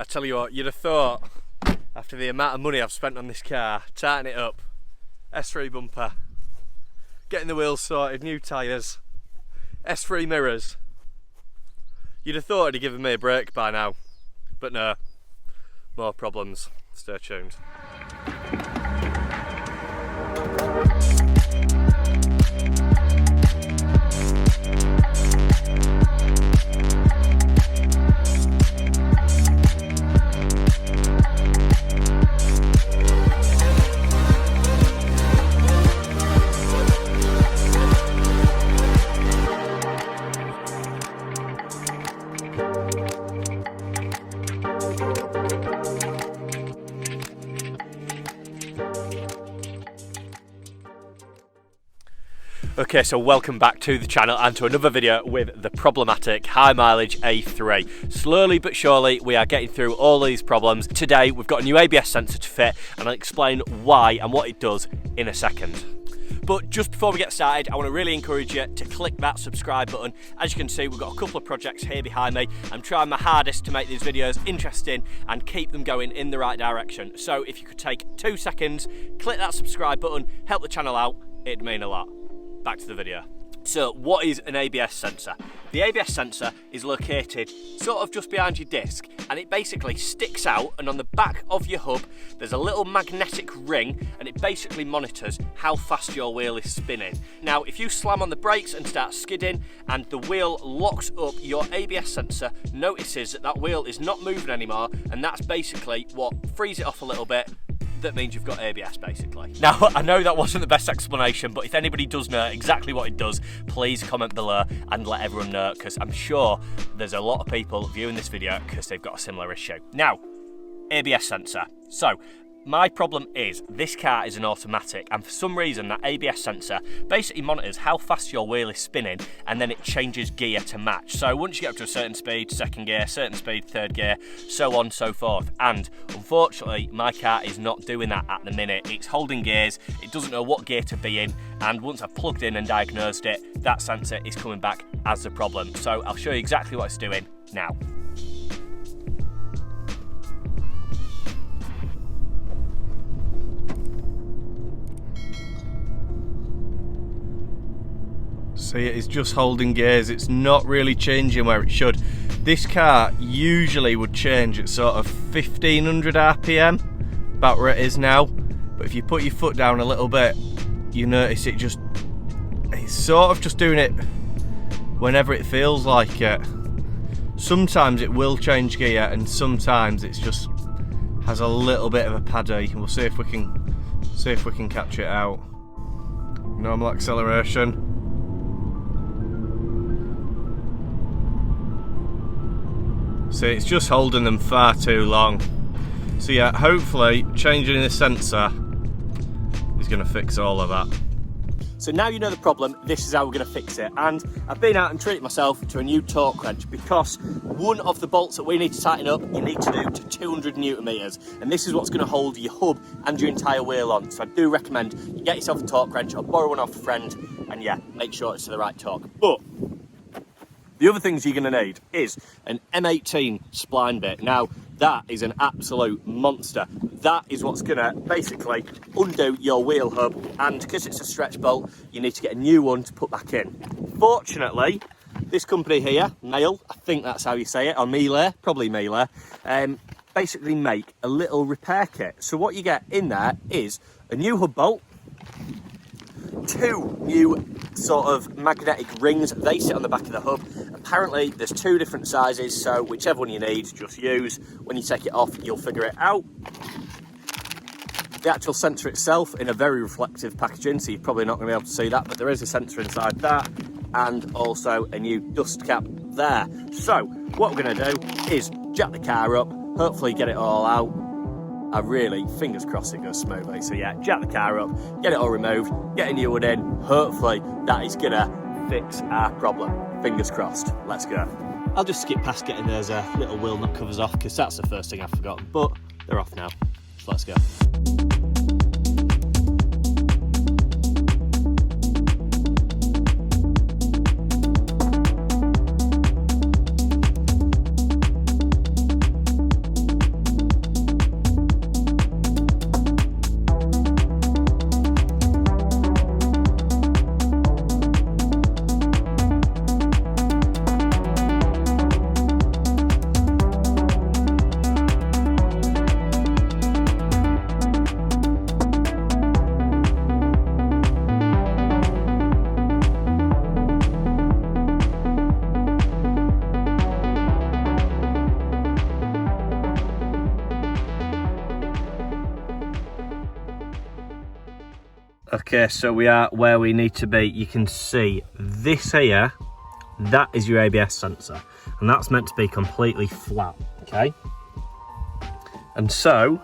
I tell you what, you'd have thought, after the amount of money I've spent on this car, tighten it up, S3 bumper, getting the wheels sorted, new tyres, S3 mirrors, you'd have thought it'd have given me a break by now, but no, more problems. Stay tuned. Okay, so welcome back to the channel and to another video with the problematic high mileage A3. Slowly but surely we are getting through all these problems. Today we've got a new ABS sensor to fit and I'll explain why and what it does in a second. But just before we get started, I want to really encourage you to click that subscribe button. As you can see, we've got a couple of projects here behind me. I'm trying my hardest to make these videos interesting and keep them going in the right direction. So if you could take 2 seconds, click that subscribe button, help the channel out, it'd mean a lot. Back to the video. So what is an ABS sensor? The ABS sensor is located sort of just behind your disc and it basically sticks out, and on the back of your hub there's a little magnetic ring and it basically monitors how fast your wheel is spinning. Now if you slam on the brakes and start skidding and the wheel locks up, your ABS sensor notices that that wheel is not moving anymore, and that's basically what frees it off a little bit. That means you've got ABS basically. Now I know that wasn't the best explanation, but if anybody does know exactly what it does, please comment below and let everyone know, because I'm sure there's a lot of people viewing this video because they've got a similar issue. Now, ABS sensor. So my problem is this car is an automatic, and for some reason that ABS sensor basically monitors how fast your wheel is spinning and then it changes gear to match. So once you get up to a certain speed, second gear, certain speed, third gear, so on and so forth. And unfortunately my car is not doing that at the minute. It's holding gears, it doesn't know what gear to be in, and once I've plugged in and diagnosed it, that sensor is coming back as the problem. So I'll show you exactly what it's doing now. See, it's just holding gears, it's not really changing where it should. This car usually would change at sort of 1500 RPM, about where it is now, but if you put your foot down a little bit, you notice it's sort of just doing it whenever it feels like it. Sometimes it will change gear and sometimes it's just has a little bit of a paddy. We'll see if we can catch it out. Normal acceleration. So it's just holding them far too long. So yeah, hopefully changing the sensor is going to fix all of that. So now you know the problem, this is how we're going to fix it. And I've been out and treated myself to a new torque wrench, because one of the bolts that we need to tighten up, you need to do to 200 Newton meters. And this is what's going to hold your hub and your entire wheel on. So I do recommend you get yourself a torque wrench or borrow one off a friend, and yeah, make sure it's to the right torque. But the other things you're going to need is an M18 spline bit. Now, that is an absolute monster. That is what's going to basically undo your wheel hub, and because it's a stretch bolt, you need to get a new one to put back in. Fortunately, this company here, Mail, I think that's how you say it, or Mealer, probably Mealer, basically make a little repair kit. So what you get in there is a new hub bolt, 2 new sort of magnetic rings. They sit on the back of the hub. Apparently there's 2 different sizes, so whichever one you need, just use. When you take it off, you'll figure it out. The actual sensor itself in a very reflective packaging, so you're probably not going to be able to see that, but there is a sensor inside that, and also a new dust cap there. So what we're going to do is jack the car up, hopefully get it all out. I really, fingers crossed it goes smoothly. So yeah, jack the car up, get it all removed, get a new one in. Hopefully that is gonna fix our problem. Fingers crossed. Let's go. I'll just skip past getting those little wheel nut covers off, because that's the first thing I've forgotten, but they're off now. So let's go. Okay, so we are where we need to be. You can see this here, that is your ABS sensor, and that's meant to be completely flat, okay? And so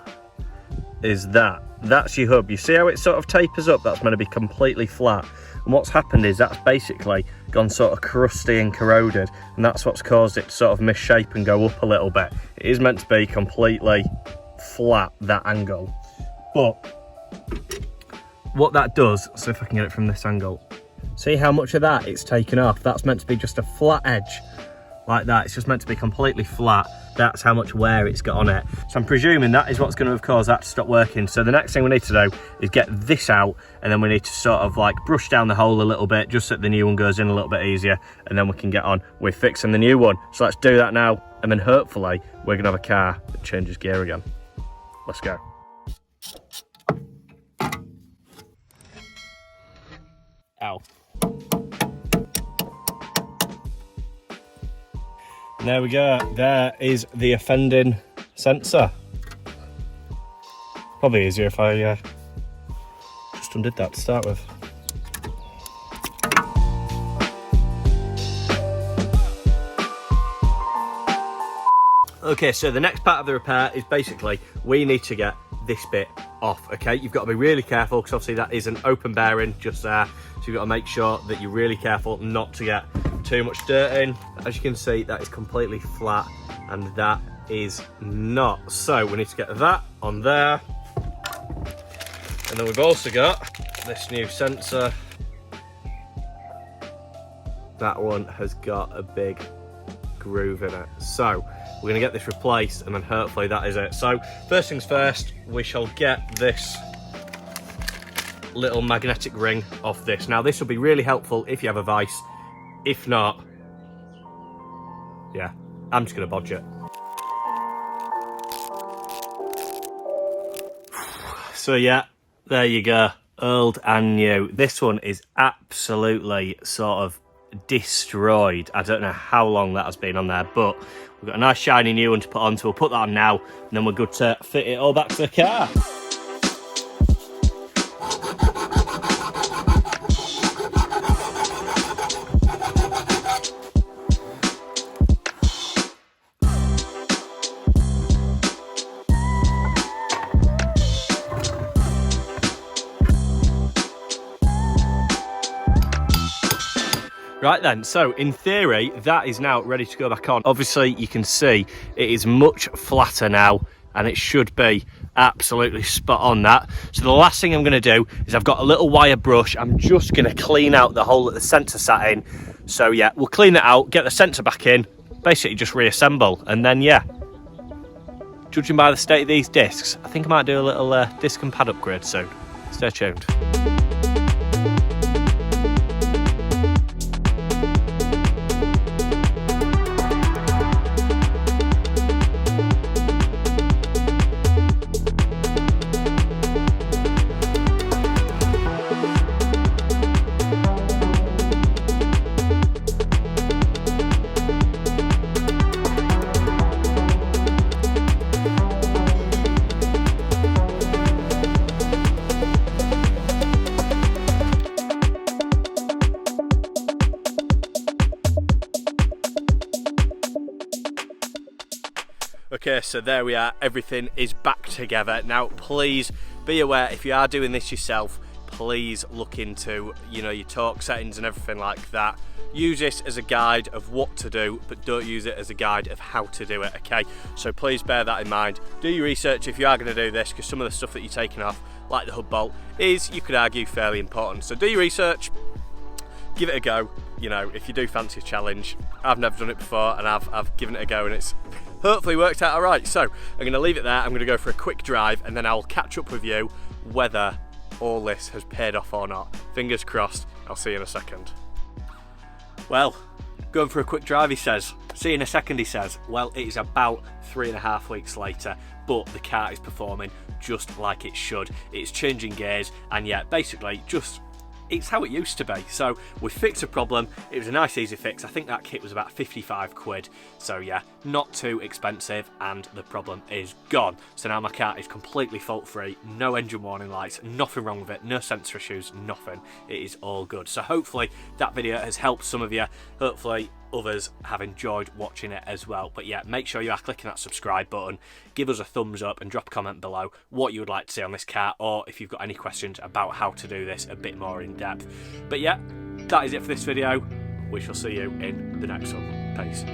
is that. That's your hub. You see how it sort of tapers up? That's meant to be completely flat. And what's happened is that's basically gone sort of crusty and corroded, and that's what's caused it to sort of misshape and go up a little bit. It is meant to be completely flat, that angle. But what that does, so if I can get it from this angle, see how much of that it's taken off? That's meant to be just a flat edge like that. It's just meant to be completely flat. That's how much wear it's got on it. So I'm presuming that is what's going to have caused that to stop working. So the next thing we need to do is get this out, and then we need to sort of like brush down the hole a little bit just so that the new one goes in a little bit easier, and then we can get on with fixing the new one. So let's do that now, and then hopefully we're going to have a car that changes gear again. Let's go. Ow. There we go, there is the offending sensor. Probably easier if I just undid that to start with. Okay, so the next part of the repair is basically we need to get this bit off, okay? You've got to be really careful because obviously that is an open bearing just there. So you've got to make sure that you're really careful not to get too much dirt in. As you can see, that is completely flat and that is not. So we need to get that on there. And then we've also got this new sensor. That one has got a big groove in it. So we're gonna get this replaced and then hopefully that is it. So first things first, we shall get this little magnetic ring off this. Now this will be really helpful if you have a vice. If not, yeah, I'm just gonna bodge it. So yeah, there you go, old and new. This one is absolutely sort of destroyed. I don't know how long that has been on there, but we've got a nice shiny new one to put on, so we'll put that on now, and then we're good to fit it all back to the car. Right then, so in theory, that is now ready to go back on. Obviously, you can see it is much flatter now, and it should be absolutely spot on that. So the last thing I'm gonna do is I've got a little wire brush. I'm just gonna clean out the hole that the sensor sat in. So yeah, we'll clean it out, get the sensor back in, basically just reassemble, and then yeah. Judging by the state of these discs, I think I might do a little disc and pad upgrade soon. Stay tuned. Okay, so there we are, everything is back together. Now please be aware, if you are doing this yourself, please look into, you know, your torque settings and everything like that. Use this as a guide of what to do, but don't use it as a guide of how to do it, okay? So please bear that in mind. Do your research if you are going to do this, because some of the stuff that you're taking off, like the hub bolt, is, you could argue, fairly important. So do your research, give it a go. You know, if you do fancy a challenge, I've never done it before, and I've given it a go, and it's hopefully worked out all right. So I'm going to leave it there. I'm going to go for a quick drive, and then I'll catch up with you whether all this has paid off or not. Fingers crossed. I'll see you in a second. Well, going for a quick drive, he says. See you in a second, he says. Well, it is about 3.5 weeks later, but the car is performing just like it should. It's changing gears, and yeah, basically just it's how it used to be. So we fixed a problem. It was a nice easy fix. I think that kit was about 55 quid. So yeah, not too expensive, and the problem is gone. So now my car is completely fault free, no engine warning lights, nothing wrong with it, no sensor issues, nothing. It is all good. So hopefully that video has helped some of you. Hopefully others have enjoyed watching it as well. But yeah, make sure you are clicking that subscribe button, give us a thumbs up, and drop a comment below what you would like to see on this car, or if you've got any questions about how to do this a bit more in depth. But yeah, that is it for this video. We shall see you in the next one. Peace.